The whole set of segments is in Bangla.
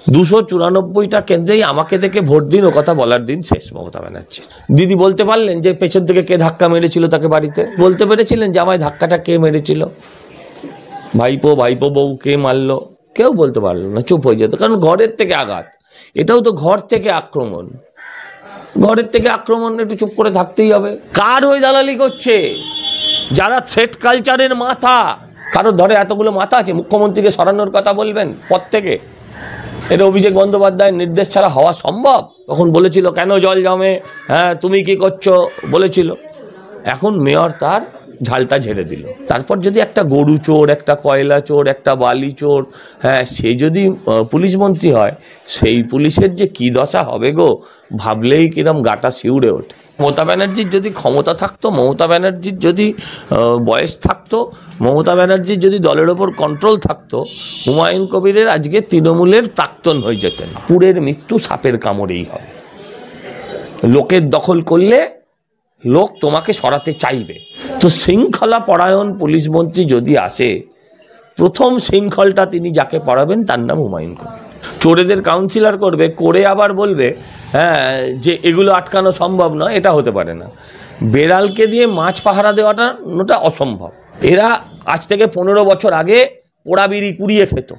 294টা কেন্দ্রেই আমাকে দেখে ভোট দিন ও কথা বলার দিন শেষ মমতা ব্যানার্জি। দিদি বলতে পারলেন যে পেছন থেকে কে ধাক্কা মেরেছিল তাকে বাড়িতে? বলতে পেরেছিলেন যে আমায় ধাক্কাটা কে মেরেছিল? ভাইপো বউ কে মারলো? কেউ বলতে পারলো না, চুপ হয়ে যেত। কারণ ঘরের থেকে আঘাত, এটাও তো ঘর থেকে আক্রমণ। ঘরের থেকে আক্রমণ, একটু চুপ করে থাকতেই হবে। কার হয়ে দালালি করছে? যারা থ্রেট কালচারের মাথা। কারোর ধরে এতগুলো মাথা আছে? মুখ্যমন্ত্রীকে সরানোর কথা বলবেন পদ থেকে? এটা অভিষেক বন্দ্যোপাধ্যায়ের নির্দেশ ছাড়া হওয়া সম্ভব? তখন বলেছিল কেন জল জমে, হ্যাঁ তুমি কি করছো বলেছিল। এখন মেয়র তার ঝালটা ঝেড়ে দিল। তারপর যদি একটা গরু চোর, একটা কয়লা চোর, একটা বালি চোর, হ্যাঁ সে যদি পুলিশ মন্ত্রী হয়, সেই পুলিশের যে কী দশা হবে গো, ভাবলেই কিরম গাটা শিউড়ে ওঠে। মমতা ব্যানার্জির যদি ক্ষমতা থাকতো, মমতা ব্যানার্জির যদি বয়স থাকতো, মমতা ব্যানার্জির যদি দলের ওপর কন্ট্রোল থাকতো, হুমায়ুন কবিরের আজকে তৃণমূলের প্রাক্তন হয়ে যেতেন। পুরের মৃত্যু সাপের কামড়েই হবে। লোকের দখল করলে লোক তোমাকে সরাতে চাইবে। তো শৃঙ্খলা পরায়ণ পুলিশ মন্ত্রী যদি আসে, প্রথম শৃঙ্খলটা তিনি যাকে পড়াবেন তার নাম হুমায়ুন কবির। চোরেদের কাউন্সিলর করবে, করে আবার বলবে হ্যাঁ যে এগুলো আটকানো সম্ভব নয়, এটা হতে পারে না। বেড়ালকে দিয়ে মাছ পাহারা দেওয়াটা অসম্ভব। এরা আজ থেকে 15 বছর আগে পোড়া বিড়ি কুড়িয়ে খেত।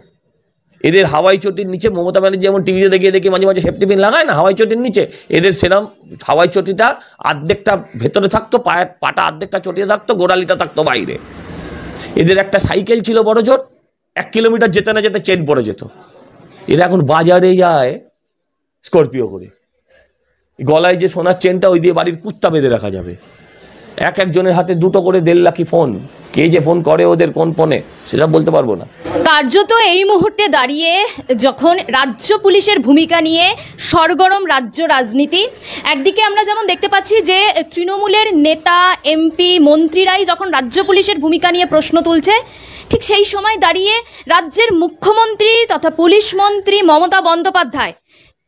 এদের হাওয়াই চটির নিচে, মমতা ব্যানার্জি যেমন টিভিতে দেখি মাঝে মাঝে সেফটি পিন লাগায় না হাওয়াই চটির নিচে, এদের সেরকম হাওয়াই চটিটা আর্ধেকটা ভেতরে থাকতো, পাটা আর্ধেকটা চটিয়ে থাকতো, গোড়ালিটা থাকতো বাইরে। এদের একটা সাইকেল ছিল বড় জোর, 1 কিলোমিটার যেতে না যেতে চেন পড়ে যেত। এরা এখন বাজারে যায় স্করপিও করে, গলায় যে সোনার চেনটা ওই দিয়ে বাড়ির কুত্তা বেঁধে রাখা যাবে। একজনের হাতে 2টো করে 1.5 লাখ ফোন। কে যে ফোন করে ওদের কোন ফোনে সেটা বলতে পারবো না। কার্যত এই মুহূর্তে দাঁড়িয়ে যখন রাজ্য পুলিশের ভূমিকা নিয়ে সরগরম রাজ্য রাজনীতি, একদিকে আমরা যেমন দেখতে পাচ্ছি যে তৃণমূলের নেতা, এমপি, মন্ত্রীরাই যখন রাজ্য পুলিশের ভূমিকা নিয়ে প্রশ্ন তুলছে, ঠিক সেই সময় দাঁড়িয়ে রাজ্যের মুখ্যমন্ত্রী তথা পুলিশ মন্ত্রী মমতা বন্দ্যোপাধ্যায়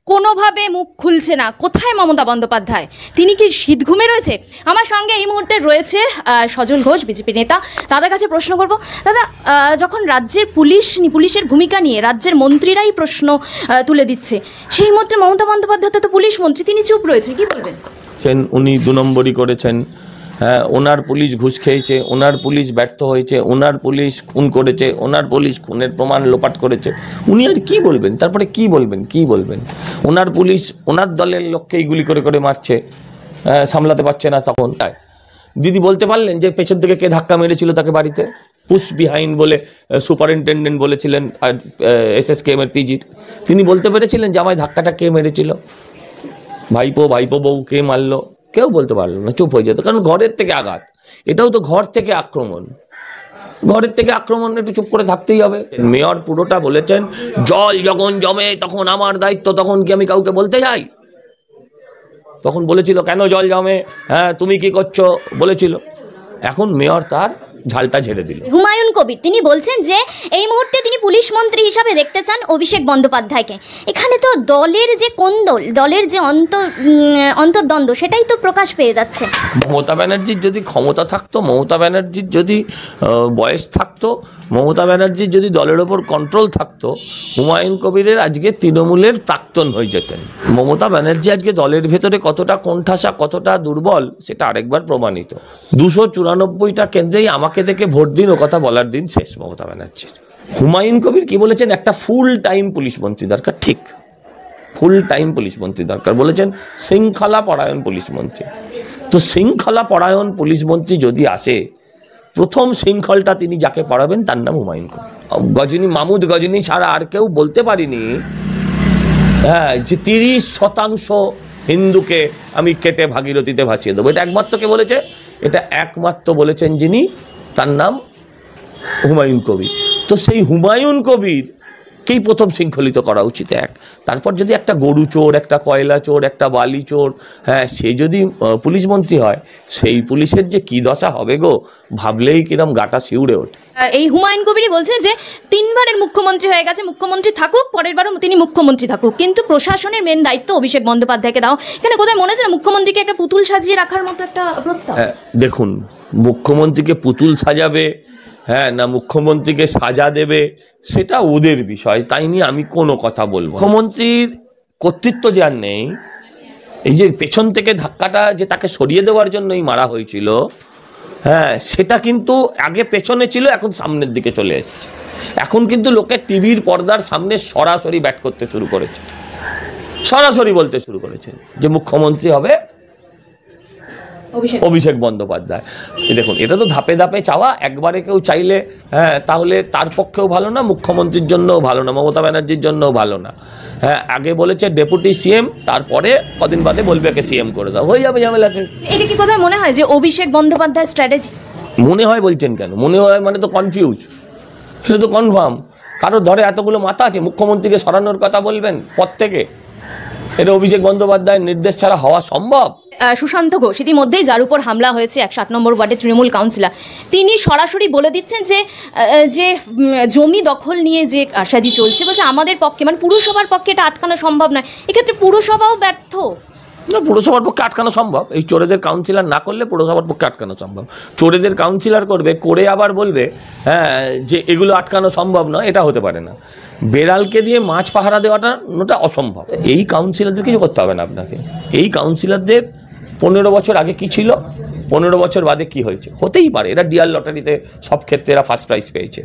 কোনোভাবে মুখ খুলছে না। কোথায় মমতা বন্দ্যোপাধ্যায়? তিনি কি শীত ঘুমে রয়েছে? আমার সঙ্গে এই মুহূর্তে রয়েছে সজল ঘোষ, বিজেপি নেতা। তাদের কাছে প্রশ্ন করব, দাদা যখন রাজ্যের পুলিশের ভূমিকা নিয়ে রাজ্যের মন্ত্রীরাই প্রশ্ন তুলে দিচ্ছে, সেই মুহূর্তে মমতা বন্দ্যোপাধ্যায় তো পুলিশ মন্ত্রী, তিনি চুপ রয়েছে, কি বলবেন? উনি 2 নম্বরই করেছেন। হ্যাঁ, ওনার পুলিশ ঘুষ খেয়েছে, ওনার পুলিশ ব্যর্থ হয়েছে, ওনার পুলিশ খুন করেছে, ওনার পুলিশ খুনের প্রমাণ লোপাট করেছে। উনি আর কি বলবেন? তারপরে কি বলবেন? ওনার পুলিশ ওনার দলের লোককেই গুলি করে করে মারছে, সামলাতে পারছে না। তখন তাই দিদি বলতে পারলেন যে পেছন থেকে কে ধাক্কা মেরেছিল তাকে বাড়িতে? পুশ বিহাইন্ড বলে সুপারিনটেন্ডেন্ট বলেছিলেন SSKM এর পিজির। তিনি বলতে পেরেছিলেন যে আমায় ধাক্কাটা কে মেরেছিল? ভাইপো বউ কে মারলো? কেউ বলতে পারলো না, চুপ হয়ে যেত। কারণ ঘরের থেকে আঘাত, এটাও তো ঘর থেকে আক্রমণ। ঘরের থেকে আক্রমণ, একটু চুপ করে থাকতেই হবে। মেয়র পুরোটা বলেছেন জল যখন জমে তখন আমার দায়িত্ব, তখন কি আমি কাউকে বলতে যাই? তখন বলেছিল কেন জল জমে, হ্যাঁ তুমি কি করছো বলেছিল। এখন মেয়র তার ঝালটা ঝেড়ে দিল। হুমায়ুন কবির তিনি বলছেন যে এই মুহূর্তে তিনি পুলিশ মন্ত্রী হিসাবে দেখতে চান অভিষেক বন্দ্যোপাধ্যায়কে। এখানে তো দলের যে কোন্দল, দলের যে অন্তর্দ্বন্দ্ব, সেটাই তো প্রকাশ পেয়ে যাচ্ছে। মমতা ব্যানার্জির যদি ক্ষমতা থাকতো, মমতা ব্যানার্জির যদি বয়স থাকতো, মমতা ব্যানার্জির যদি দলের ওপর কন্ট্রোল থাকতো, হুমায়ুন কবিরের আজকে তৃণমূলের প্রাক্তন হয়ে যেতেন। মমতা ব্যানার্জি আজকে দলের ভেতরে কতটা কোণঠাসা, কতটা দুর্বল, সেটা আরেকবার প্রমাণিত। 294টা কেন্দ্রেই আমাকে দেখে ভোট দিন ও কথা বলার দিন শেষ মমতা ব্যানার্জির। হুমায়ুন কবির কি বলেছেন? একটা ফুল টাইম পুলিশ মন্ত্রী দরকার। ঠিক, ফুল টাইম পুলিশ মন্ত্রী দরকার বলেছেন, শৃঙ্খলা পরায়ণ পুলিশ মন্ত্রী। তো শৃঙ্খলা পরায়ণ পুলিশ মন্ত্রী যদি আসে, প্রথম শৃঙ্খলটা তিনি যাকে পড়াবেন তার নাম হুমায়ুন কবির। মাহমুদ গজনী ছাড়া আর কেউ বলতে পারিনি হ্যাঁ যে 30% হিন্দুকে আমি কেটে ভাগীরথীতে ভাসিয়ে দেবো। এটা একমাত্র কে বলেছে? এটা একমাত্র বলেছেন যিনি, তার নাম হুমায়ুন কবির। তো সেই হুমায়ুন কবিরকেই প্রথম শৃঙ্খলিত করা উচিত। তারপর যদি একটা গরু চোর, একটা কয়লা চোর, একটা বালি চোর, হ্যাঁ সে যদি পুলিশ মন্ত্রী হয়, সেই পুলিশের যে কী দশা হবে গো, ভাবলেই কিরম গাটা শিউড়ে ওঠে। এই হুমায়ুন কবিরই বলছেন যে 3 বারের মুখ্যমন্ত্রী হয়ে গেছে, মুখ্যমন্ত্রী থাকুক, পরের বারও তিনি মুখ্যমন্ত্রী থাকুক, কিন্তু প্রশাসনের মেন দায়িত্ব অভিষেক বন্দ্যোপাধ্যায়কে দাও। এখানে কোথায় মনে হচ্ছে না মুখ্যমন্ত্রীকে একটা পুতুল সাজিয়ে রাখার মতো একটা প্রস্তাব? দেখুন, মুখ্যমন্ত্রীকে পুতুল সাজাবে, হ্যাঁ, না মুখ্যমন্ত্রীকে সাজা দেবে, সেটা ওদের বিষয়, তাই নিয়ে আমি কোনো কথা বলবো। মুখ্যমন্ত্রীর কর্তৃত্ব যে আর নেই, এই যে পেছন থেকে ধাক্কাটা যে তাকে সরিয়ে দেওয়ার জন্যই মারা হয়েছিল, হ্যাঁ, সেটা কিন্তু আগে পেছনে ছিল, এখন সামনের দিকে চলে এসেছে। এখন কিন্তু লোকে টিভির পর্দার সামনে সরাসরি ব্যাট করতে শুরু করেছে, সরাসরি বলতে শুরু করেছে যে মুখ্যমন্ত্রী হবে অভিষেক বন্দ্যোপাধ্যায়। দেখুন, এটা তো ধাপে ধাপে চাওয়া, একবারে কেউ চাইলে হ্যাঁ তাহলে তার পক্ষেও ভালো না, মুখ্যমন্ত্রীর জন্যও ভালো না, মমতা ব্যানার্জির জন্যও ভালো না। হ্যাঁ, আগে বলেছে ডেপুটি সিএম, তারপরে কদিন বাদে বলবে একে সিএম করে দাও, হয়ে যাবে ঝামেলা শেষ। এটা কি কোথায় মনে হয় যে অভিষেক বন্দ্যোপাধ্যায় স্ট্র্যাটেজি? মনে হয় বলছেন কেন? মনে হয় মানে তো কনফিউজ, সেটা তো কনফার্ম। কারো ধরে এতগুলো মাথা আছে, মুখ্যমন্ত্রীকে সরানোর কথা বলবেন পদ থেকে? এটা অভিষেক বন্দ্যোপাধ্যায়ের নির্দেশ ছাড়া হওয়া সম্ভব? সুশান্ত ঘোষ ইতিমধ্যেই যার উপর হামলা হয়েছে 108 নম্বর ওয়ার্ডের তৃণমূল কাউন্সিলর, তিনি সরাসরি বলে দিচ্ছেন যে জমি দখল নিয়ে যে কারসাজি চলছে, বলছে আমাদের পক্ষে, মানে পুরসভার পক্ষে এটা আটকানো সম্ভব নয়। এক্ষেত্রে পুরসভাও ব্যর্থ। না, পুরসভার পক্ষে আটকানো সম্ভব, এই চোরেদের কাউন্সিলর না করলে পুরসভার পক্ষে আটকানো সম্ভব। চোরেদের কাউন্সিলর করবে, করে আবার বলবে হ্যাঁ যে এগুলো আটকানো সম্ভব নয়, এটা হতে পারে না। বেড়ালকে দিয়ে মাছ পাহারা দেওয়াটা অসম্ভব। এই কাউন্সিলরদের কিছু করতে হবে না আপনাকে। এই কাউন্সিলরদের 15 বছর আগে কি ছিল, 15 বছর বাদে কি হয়েছে, হতেই পারে এরা ডিয়ার লটারিতে সব ক্ষেত্রে এরা ফার্স্ট প্রাইজ পেয়েছে,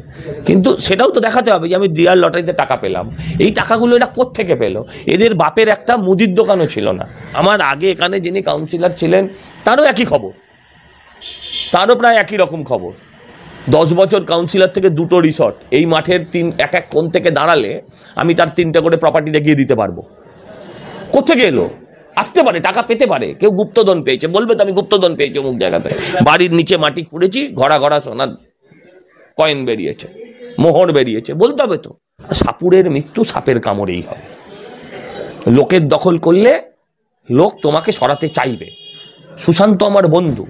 কিন্তু সেটাও তো দেখাতে হবে যে আমি ডিয়ার লটারিতে টাকা পেলাম। এই টাকাগুলো এরা কোত্থেকে পেলো? এদের বাপের একটা মুদির দোকানও ছিল না। আমার আগে এখানে যিনি কাউন্সিলর ছিলেন তারও একই খবর, তারও প্রায় একই রকম খবর। 10 বছর কাউন্সিলর থেকে 2টো রিসর্ট, এই মাঠের এক এক কোণ থেকে দাঁড়ালে আমি তার 3টে করে প্রপার্টি দেখিয়ে দিতে পারবো। কোত্থেকে এলো? আসতে পারে, টাকা পেতে পারে, কেউ গুপ্তধন পেয়েছে, বলবে তো আমি গুপ্তধন পেয়েছি অমুক জায়গাতে, বাড়ির নিচে মাটি খুঁড়েছি, ঘড়া ঘড়া সোনার কয়েন বেরিয়েছে, মোহর বেরিয়েছে, বলতে হবে তো। সাপুরের মৃত্যু সাপের কামড়েই হয়। লোকের দখল করলে লোক তোমাকে সরাতে চাইবে। সুশান্ত আমার বন্ধু,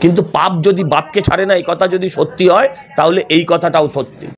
কিন্তু পাপ যদি বাপকে ছাড়ে না, এই কথা যদি সত্যি হয় তাহলে এই কথাটাও সত্যি।